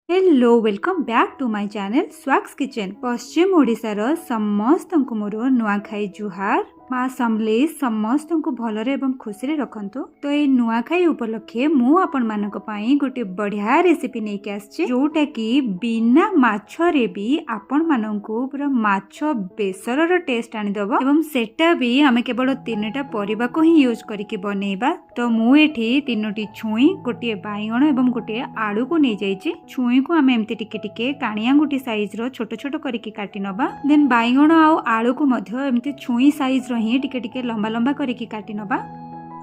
Hello welcome back to my channel Swax kitchen. पश्चिम ओडिशार समस्त मोर नुआखाई जुहार। माँ समलेश समस्त को भलरे एवं खुशी रखंतु। तो ये नुआखाई उपलक्षे मु आपण मानक पई गोटे बढ़िया रेसिपी नेके आछी, जोटा कि बिना माछरे भी आपण मानकू पूरा माछ बेसरर टेस्ट आनी दबो एवं सेटा भी आमे केवल तीनटा परिबा को ही यूज करके बनेइबा। तो मु एठी तीनोटी छुई, गोटे बाइगण एवं गोटे आलू को नै जाइछि। छुई को आमे एमती टिके टिके कानिया गुटी साइज रो छोट छोट करके काटी नबा। देन बाइगण आ आलू को मध्य एमती छुई साइज ही टिके टिके लंबा लंबा करके काटी नबा।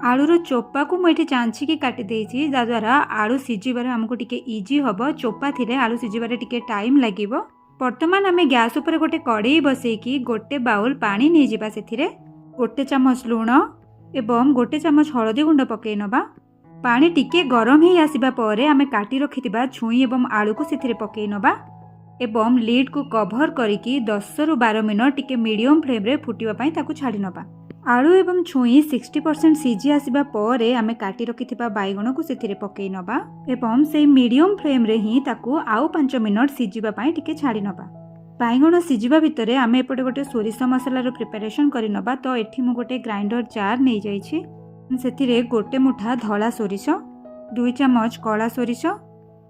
आलूर चोपा को मुझे चांची की काटी देछि, जद्वारा आलू सिझिबार हमको टिके इजी हबो। चोपा थिले आलू सिझिबार टिके टाइम लागिबो। वर्तमान आमे गैस ऊपर गोटे कड़ाई बसैकी गोटे बाउल पानी नहीं जिबा। सेथिरे गोटे चामच लूण एवं गोटे चामच हळदी गुंड पकई नबा। पानी टिके गरम ही आसीबा परे आमे काटी रखिथिबा छुई एवं आलू को सेथिरे पकई नबा एवं लीड को कभर करिकी 10 रु 12 मिनट टिके मीडियम फ्लेम रे फुटिबा पई ताकू छाडी नबा। आलू एवं छुई 60% सिझी आसीबा परे आमे काटी रखिथिबा बाइगण को सेथिरे पकई नबा एवं से मीडियम फ्लेम रे ही ताकू आउ 5 मिनट सिझिबा पई टिके छाडी नबा। बाइगण सिझिबा भितरे आमे एपटे गोटे सोरिष मसला रो प्रिपरेशन करि नबा। तो एठी मु गोटे ग्राइंडर जार नै जाइछि। सेथिरे गोटे मुठा धला सोरिष, 2 चामच कला सोरिष,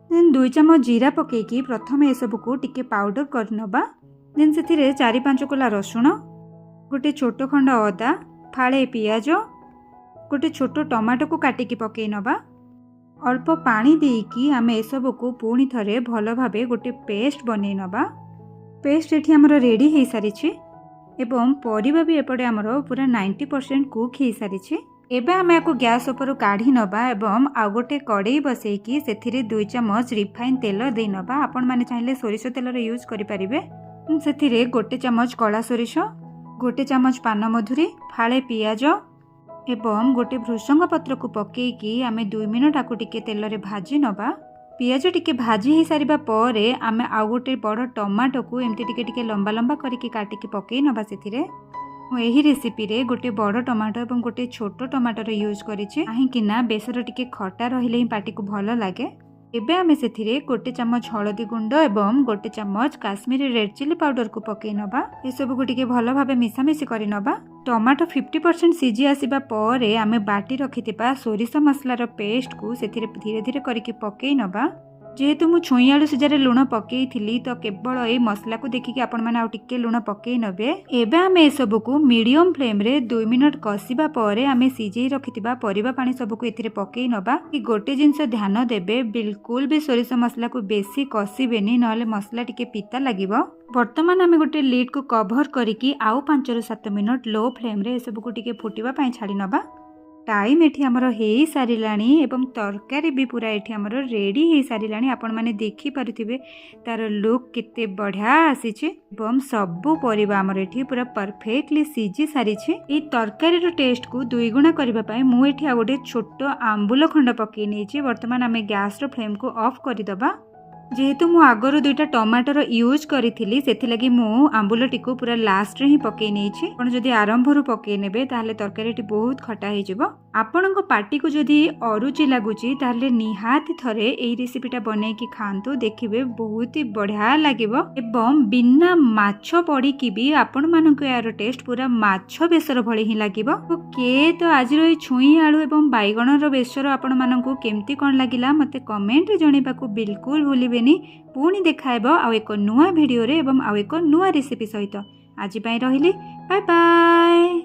देन 2 चामच जीरा पकेकी प्रथम ए सब को टिके पाउडर कर नबा। देन सेथिरे 4-5 कोला रसुण, गोटे छोट खंड अदा, फाळे पियाज, गोटे छोट टमाटो को काटिकी पकई नबा। अल्प पानी देकी आमे ए सब को पुणी थरे भल भाबे गोटे पेस्ट बनै नबा। पेस्ट एठी हमर रेडी हे सारिछि एवं परिबा भी एपटे हमर पूरा 90% कुक हे सारिछि। एबे आमे को गैस ऊपर काढ़ी नबा एवं आ गोटे कड़ाई बसैकी सेथिरे 2 चामच रिफाइन तेल दे नबा। आपण माने चाहिले सोरिष तेल रे यूज करि परिबे। सेथिरे गोटे चामच कला सोरिष, गोटे चामच पान मधुरी, फाळे पियाज एवं गोटे भृषंग पत्र को पकेकी आमे 2 मिनट आकु टिके तेल रे भाजी नबा। पियाज टिके भाजी हे सारिबा परे आमे आ गोटे बड़ टमाटो को एमती टिके टिके लंबा लंबा करके काटिकी पकई नबा। सेथिरे यही रेसिपी रे गोटे बड़ टमाटो एवं गोटे छोट टमाटर यूज करिछि, काहेकि ना बेसर टिके खटा रहिले ही पाटी को भल लागे। एबे आमे सेथिरे गोटे चामच हळदी गुंड एवं गोटे चामच काश्मीरी रेड चिली पाउडर को पकई नबा। ए सब को टिके भल भाबे मिसामिसी करि नबा। टमाटो 50% सिझी आसीबा परे आमे बाटी रखिथिबा सोरिष मसला रो पेस्ट को सेथिरे धीरे धीरे करके पकई नबा। जेहेतु मु छुई आलू सिझारे लुण पकई थिली तो केवल ए मसला को देखिकी आपण माने आ टिके लुण पकई नबे। एबे आमे ए सब को मीडियम फ्लेम रे 2 मिनट कसिबा परे आमे सिझेई रखिथिबा परिबा पानी सब को एथिरे पकई नबा। कि गोटे जिंस ध्यान देबे, बिल्कुल भी सोरिष मसला को बेसी कसिबेनी, नहले मसला टिके पिता लागिबो। वर्तमान आमे गोटे लीड को कभर करिकी आउ 5 रु 7 मिनट लो फ्लेम रे ए सब को टिके फुटिबा पई छाडी नबा। टाइम एठी हमर हेई सारिलाणी एवं तरकारी भी पूरा एठी हमर रेडी हेई सारिलाणी। आपण माने देखि पारुथिबे तार लुक केते बढ़िया आसीछि एवं सबु परिबा हमर एठी पूरा परफेक्टली सिझी सारिछि। ए तरकारी रो टेस्ट को 2 गुणा करबा पई मु एठी आ गोटे छोट आंबुल खंड पकई नेछि। वर्तमान आमे गैस रो फ्लेम को ऑफ करि दबा। जेहेतु मु आगरो 2टा टमाटर यूज करिथिली सेथि लागि मु आंबुलटी को पूरा लास्ट रे ही पकई नेछि। आपण जदी आरंभ रु पकई नेबे ताहले तरकारीटी बहुत खटा हे जिवो। आपणको पार्टी को जदी अरुचि लागुची ताहले निहाती थरे एई रेसिपीटा बनै की खांतु, देखिबे बहुत ही बढ़िया लागिवो एवं बिना माछ पड़ी की भी आपण मानको यार टेस्ट पूरा माछ बेसर भଳି ही लागिवो। ओके, तो आज रो छुई आलू एवं बाइगण रो बेसर आपण मानको केमती कोन लागिला मते कमेंट रे जणीबा को बिल्कुल भूलिबेनी। पुणी देखाइबो आउ एक नुआ भिडियो रे एवं आउ एक नुआ रेसिपी सहित। आज पई रहिली, बाय बाय।